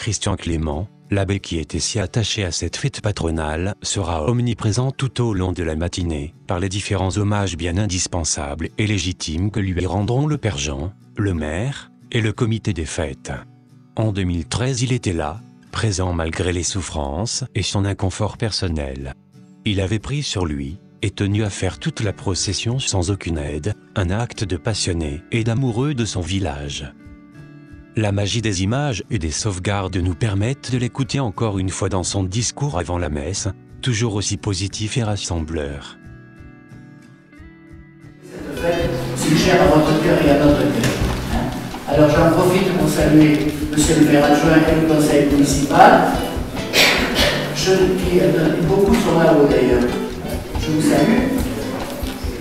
Christian Clément, l'abbé qui était si attaché à cette fête patronale, sera omniprésent tout au long de la matinée, par les différents hommages bien indispensables et légitimes que lui rendront le Père Jean, le maire, et le comité des fêtes. En 2013, il était là, présent malgré les souffrances et son inconfort personnel. Il avait pris sur lui, et tenu à faire toute la procession sans aucune aide, un acte de passionné et d'amoureux de son village. La magie des images et des sauvegardes nous permettent de l'écouter encore une fois dans son discours avant la messe, toujours aussi positif et rassembleur. Cette fête, si chère à votre cœur et à notre cœur. Alors j'en profite pour saluer monsieur le maire adjoint et le conseil municipal. Beaucoup sont là-haut d'ailleurs. Je vous salue.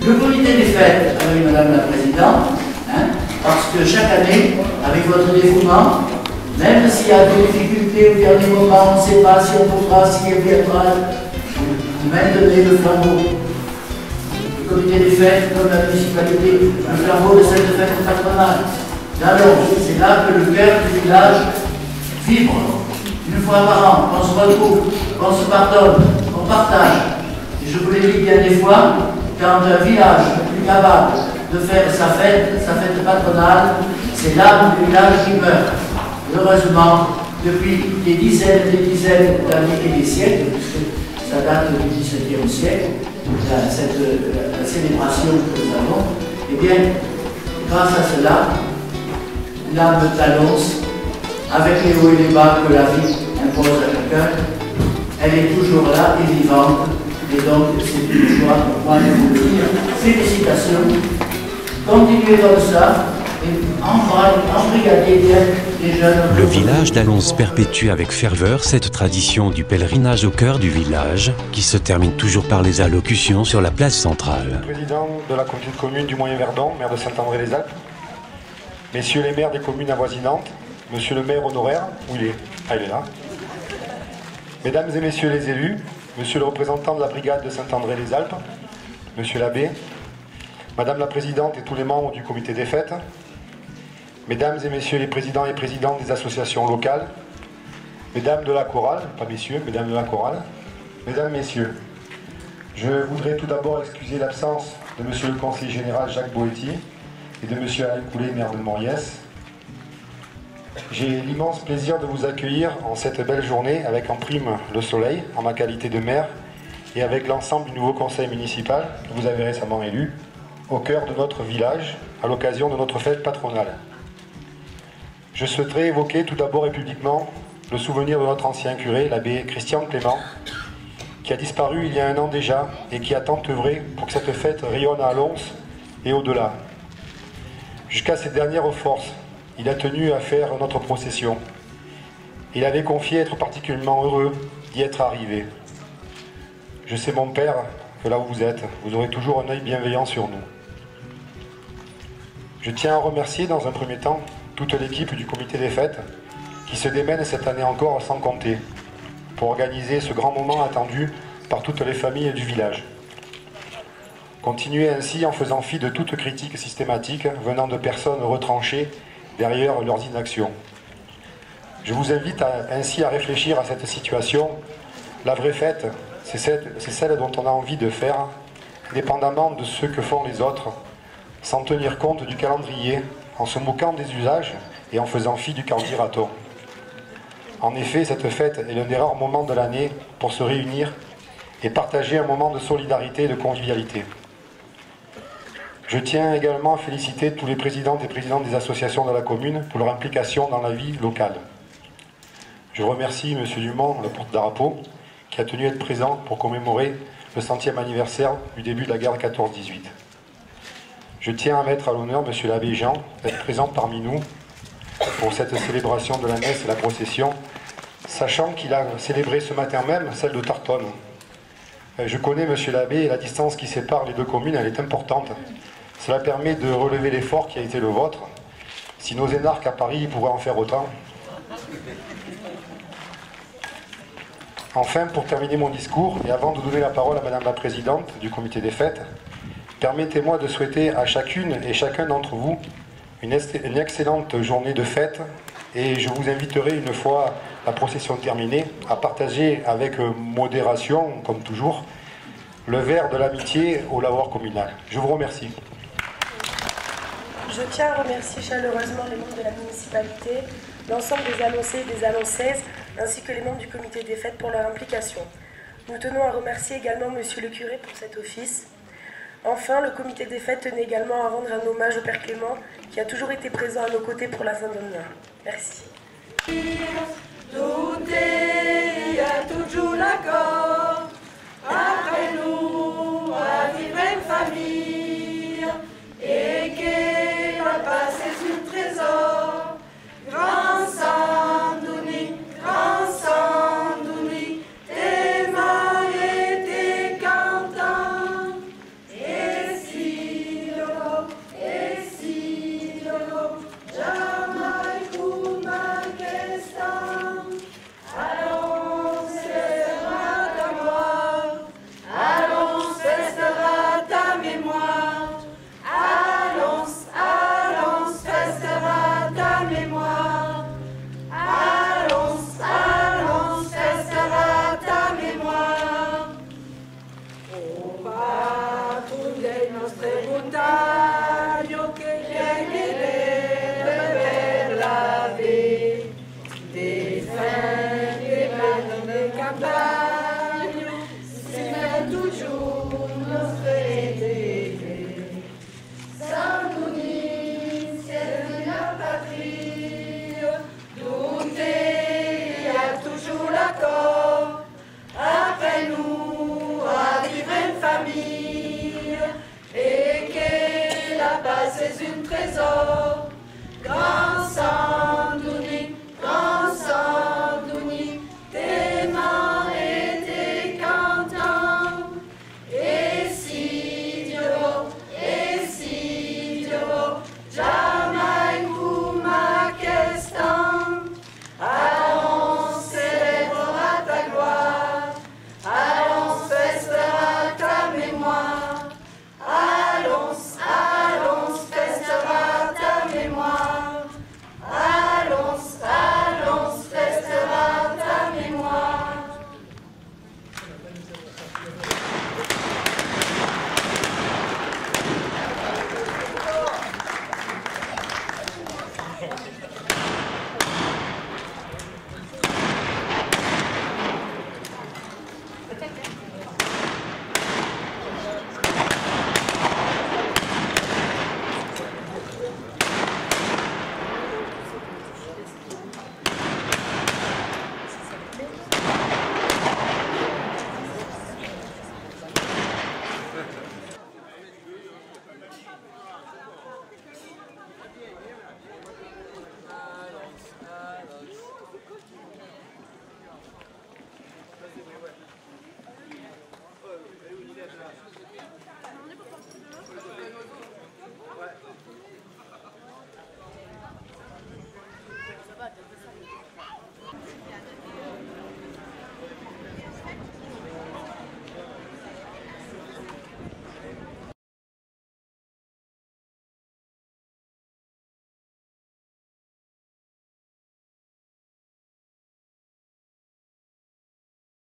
Le comité des fêtes, oui madame la présidente, parce que chaque année, avec votre dévouement, même s'il y a des difficultés au dernier moment, on ne sait pas si on pourra, si il viendra, vous maintenez le flambeau. Le comité des fêtes, comme la municipalité, le flambeau de cette fête patronale. Alors, c'est là que le cœur du village vibre. Une fois par an, on se retrouve, on se pardonne, on partage. Et je vous l'ai dit bien des fois, quand un village est plus capable de faire sa fête patronale, c'est là où le village qui meurt. Heureusement, depuis des dizaines d'années et des siècles, puisque ça date du XVIIe siècle, la célébration que nous avons, eh bien, grâce à cela, l'âme t'annonce, avec les hauts et les bas que la vie impose à chacun, elle est toujours là et vivante. Et donc, c'est une joie pour moi de vous le dire. Félicitations. Continuez comme ça et embrigadez bien les jeunes. Le village d'Allons perpétue avec ferveur cette tradition du pèlerinage au cœur du village, qui se termine toujours par les allocutions sur la place centrale. Président de la communauté de communes du Moyen-Verdon, maire de Saint-André-les-Alpes, messieurs les maires des communes avoisinantes, monsieur le maire honoraire, où il est? Ah, il est là. Mesdames et messieurs les élus, monsieur le représentant de la brigade de Saint-André-les-Alpes, monsieur l'abbé, madame la présidente et tous les membres du comité des fêtes, mesdames et messieurs les présidents et présidentes des associations locales, mesdames de la chorale, pas messieurs, mesdames de la chorale, mesdames, messieurs, je voudrais tout d'abord excuser l'absence de monsieur le conseiller général Jacques Boetti et de monsieur Alain Coulet, maire de Moriès. J'ai l'immense plaisir de vous accueillir en cette belle journée avec en prime le soleil, en ma qualité de maire, et avec l'ensemble du nouveau conseil municipal que vous avez récemment élu, au cœur de notre village, à l'occasion de notre fête patronale. Je souhaiterais évoquer tout d'abord et publiquement le souvenir de notre ancien curé, l'abbé Christian Clément, qui a disparu il y a 1 an déjà et qui a tant œuvré pour que cette fête rayonne à Allons et au-delà. Jusqu'à ses dernières forces, il a tenu à faire notre procession. Il avait confié être particulièrement heureux d'y être arrivé. Je sais, mon père, que là où vous êtes, vous aurez toujours un œil bienveillant sur nous. Je tiens à remercier dans un premier temps toute l'équipe du comité des fêtes qui se démène cette année encore sans compter pour organiser ce grand moment attendu par toutes les familles du village. Continuez ainsi en faisant fi de toute critique systématique venant de personnes retranchées derrière leurs inactions. Je vous invite ainsi à réfléchir à cette situation. La vraie fête, c'est celle dont on a envie de faire, indépendamment de ce que font les autres, sans tenir compte du calendrier, en se moquant des usages et en faisant fi du qu'en dira-t-on. En effet, cette fête est l'un des rares moments de l'année pour se réunir et partager un moment de solidarité et de convivialité. Je tiens également à féliciter tous les présidents et présidentes des associations de la commune pour leur implication dans la vie locale. Je remercie M. Dumont, le porte-drapeau, qui a tenu à être présent pour commémorer le 100e anniversaire du début de la guerre 14-18. Je tiens à mettre à l'honneur M. l'abbé Jean d'être présent parmi nous pour cette célébration de la messe et la procession, sachant qu'il a célébré ce matin même celle de Tartonne. Je connais M. l'abbé et la distance qui sépare les deux communes, elle est importante. Cela permet de relever l'effort qui a été le vôtre. Si nos énarques à Paris pourraient en faire autant. Enfin, pour terminer mon discours, et avant de donner la parole à Madame la Présidente du Comité des Fêtes, permettez-moi de souhaiter à chacune et chacun d'entre vous une excellente journée de fête, et je vous inviterai une fois la procession terminée, à partager avec modération, comme toujours, le verre de l'amitié au lavoir communal. Je vous remercie. Je tiens à remercier chaleureusement les membres de la municipalité, l'ensemble des annoncés et des annonceuses, ainsi que les membres du comité des fêtes pour leur implication. Nous tenons à remercier également Monsieur le curé pour cet office. Enfin, le comité des fêtes tenait également à rendre un hommage au Père Clément, qui a toujours été présent à nos côtés pour la Saint-Domingue. Merci. Tout est à toujours l'accord, après nous, à vivre en famille, et qu'elle a passé sur le trésor, grand Saint-Denis, tes mains étaient cantants, et si l'eau, jamais kuma question, allons, festera ta mémoire, allons, festera ta mémoire, allons, festera ta mémoire, allons, festera ta mémoire. O patron dei nostri volontà,